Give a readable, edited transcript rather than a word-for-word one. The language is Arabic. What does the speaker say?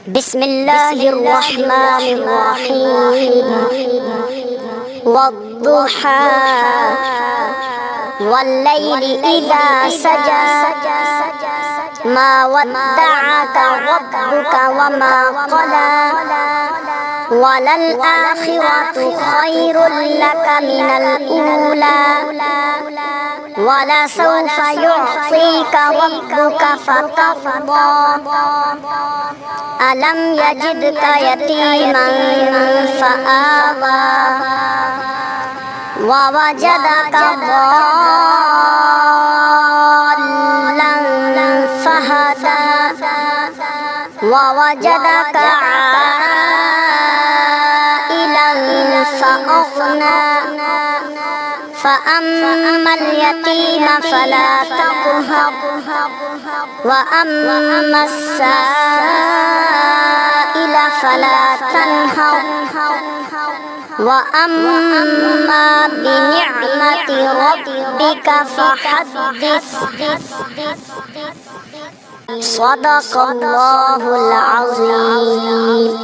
بسم الله الرحمن الرحيم والضحى والليل إذا سجى ما ودعك ربك وما قلى وللآخرة خير لك من الأولى ولسوف يعطيك ربك فترضى ألم يجدك يتيما فآوى ووجدك ضالا فهدى ووجدك عائلا فأغنى فأما اليتيم فلا تقهر وأما السائل فلا تنهر وأما بنعمة ربك فحدث صدق الله العظيم.